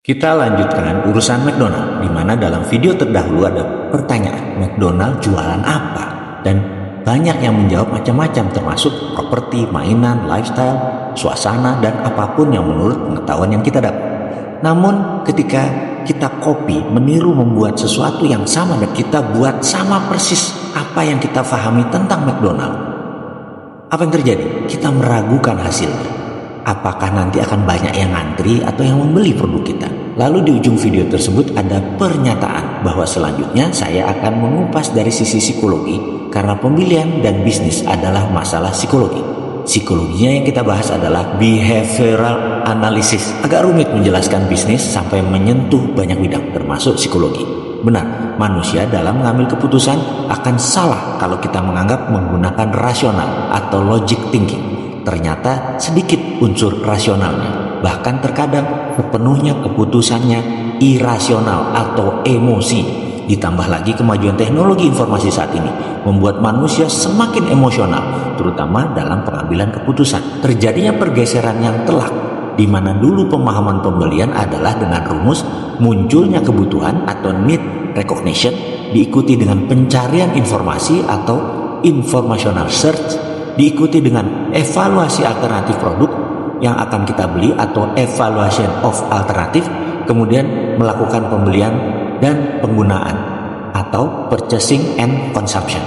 Kita lanjutkan urusan McDonald, di mana dalam video terdahulu ada pertanyaan, McDonald jualan apa? Dan banyak yang menjawab macam-macam, termasuk properti, mainan, lifestyle, suasana, dan apapun yang menurut pengetahuan yang kita dapat. Namun ketika kita copy, meniru membuat sesuatu yang sama dan kita buat sama persis apa yang kita pahami tentang McDonald, apa yang terjadi? Kita meragukan hasilnya. Apakah nanti akan banyak yang ngantri atau yang membeli produk kita? Lalu di ujung video tersebut ada pernyataan bahwa selanjutnya saya akan mengupas dari sisi psikologi, karena pembelian dan bisnis adalah masalah psikologi. Psikologinya yang kita bahas adalah behavioral analysis. Agak rumit menjelaskan bisnis sampai menyentuh banyak bidang termasuk psikologi. Benar, manusia dalam mengambil keputusan akan salah kalau kita menganggap menggunakan rasional atau logic thinking. Ternyata sedikit unsur rasionalnya, bahkan terkadang sepenuhnya keputusannya irasional atau emosi. Ditambah lagi kemajuan teknologi informasi saat ini membuat manusia semakin emosional, terutama dalam pengambilan keputusan. Terjadinya pergeseran yang telak, di mana dulu pemahaman pembelian adalah dengan rumus munculnya kebutuhan atau need recognition, diikuti dengan pencarian informasi atau informational search, diikuti dengan evaluasi alternatif produk yang akan kita beli atau evaluation of alternative, kemudian melakukan pembelian dan penggunaan atau purchasing and consumption.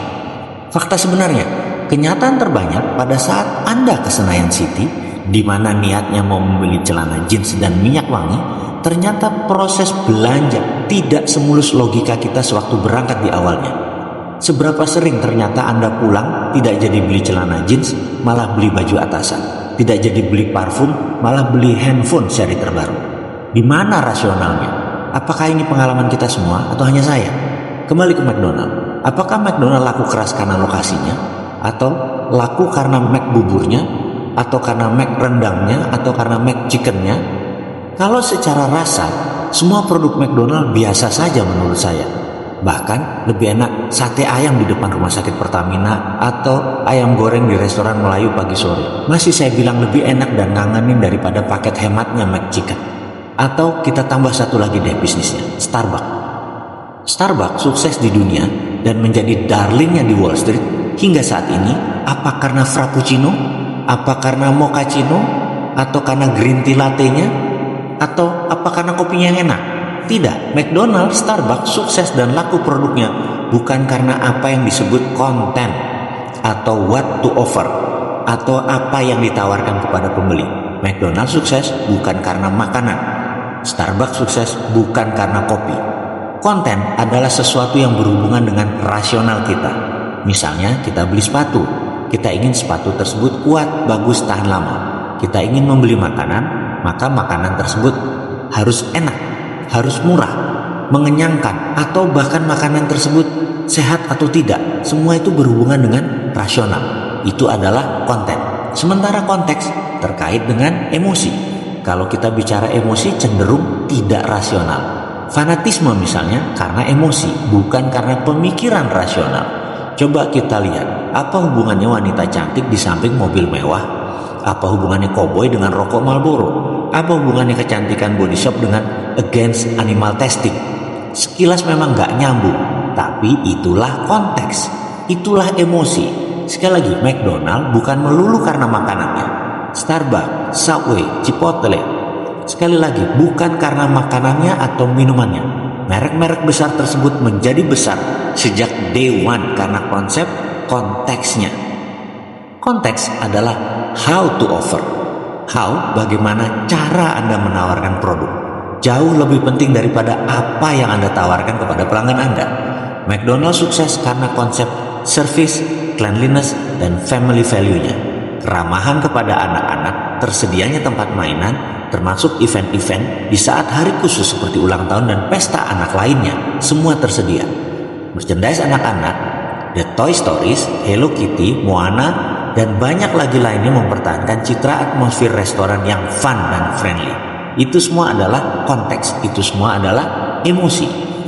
Fakta sebenarnya, kenyataan terbanyak pada saat Anda ke Senayan City, di mana niatnya mau membeli celana jeans dan minyak wangi, ternyata proses belanja tidak semulus logika kita sewaktu berangkat di awalnya. Seberapa sering ternyata Anda pulang tidak jadi beli celana jeans, malah beli baju atasan. Tidak jadi beli parfum, malah beli handphone seri terbaru. Di mana rasionalnya? Apakah ini pengalaman kita semua atau hanya saya? Kembali ke McDonald. Apakah McDonald laku keras karena lokasinya? Atau laku karena Mac buburnya? Atau karena Mac rendangnya? Atau karena Mac chickennya? Kalau secara rasa, semua produk McDonald biasa saja menurut saya. Bahkan lebih enak sate ayam di depan rumah sakit Pertamina atau ayam goreng di restoran Melayu pagi sore. Masih saya bilang lebih enak dan ngangenin daripada paket hematnya McChicken. Atau kita tambah satu lagi deh bisnisnya, Starbucks. Starbucks sukses di dunia dan menjadi darlingnya di Wall Street hingga saat ini. Apa karena frappuccino? Apa karena mochaccino? Atau karena green tea latte-nya? Atau apa karena kopinya yang enak? Tidak, McDonald's, Starbucks sukses dan laku produknya bukan karena apa yang disebut konten atau what to offer atau apa yang ditawarkan kepada pembeli. McDonald's sukses bukan karena makanan, Starbucks sukses bukan karena kopi. Konten adalah sesuatu yang berhubungan dengan rasional kita. Misalnya kita beli sepatu, kita ingin sepatu tersebut kuat, bagus, tahan lama. Kita ingin membeli makanan, maka makanan tersebut harus enak, harus murah, mengenyangkan, atau bahkan makanan tersebut sehat atau tidak. Semua itu berhubungan dengan rasional. Itu adalah konten. Sementara konteks terkait dengan emosi. Kalau kita bicara emosi cenderung tidak rasional. Fanatisme misalnya karena emosi, bukan karena pemikiran rasional. Coba kita lihat, apa hubungannya wanita cantik di samping mobil mewah? Apa hubungannya koboi dengan rokok Marlboro? Apa hubungannya kecantikan body shop dengan against animal testing? Sekilas memang gak nyambung, tapi itulah konteks, itulah emosi. Sekali lagi, McDonald bukan melulu karena makanannya. Starbucks, Subway, Chipotle, sekali lagi bukan karena makanannya atau minumannya. Merek-merek besar tersebut menjadi besar sejak day one karena konsep konteksnya. Konteks adalah how to offer. How, bagaimana cara Anda menawarkan produk. Jauh lebih penting daripada apa yang Anda tawarkan kepada pelanggan Anda. McDonald's sukses karena konsep service, cleanliness, dan family value-nya. Keramahan kepada anak-anak, tersedianya tempat mainan, termasuk event-event di saat hari khusus seperti ulang tahun dan pesta anak lainnya, semua tersedia. Merchandise anak-anak, The Toy Stories, Hello Kitty, Moana, dan banyak lagi lainnya mempertahankan citra atmosfer restoran yang fun dan friendly. Itu semua adalah konteks, itu semua adalah emosi.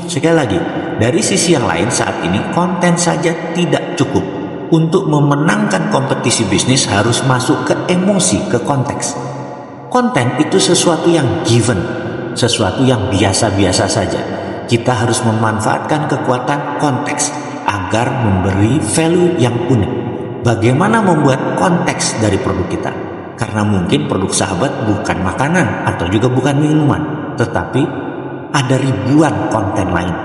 Sekali lagi, dari sisi yang lain saat ini konten saja tidak cukup. Untuk memenangkan kompetisi bisnis harus masuk ke emosi, ke konteks. Konten itu sesuatu yang given, sesuatu yang biasa-biasa saja. Kita harus memanfaatkan kekuatan konteks agar memberi value yang unik. Bagaimana membuat konteks dari produk kita? Karena mungkin produk sahabat bukan makanan atau juga bukan minuman, tetapi ada ribuan konten lain.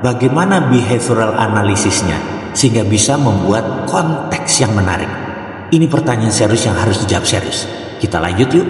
Bagaimana behavioral analisisnya sehingga bisa membuat konteks yang menarik? Ini pertanyaan serius yang harus dijawab serius. Kita lanjut yuk.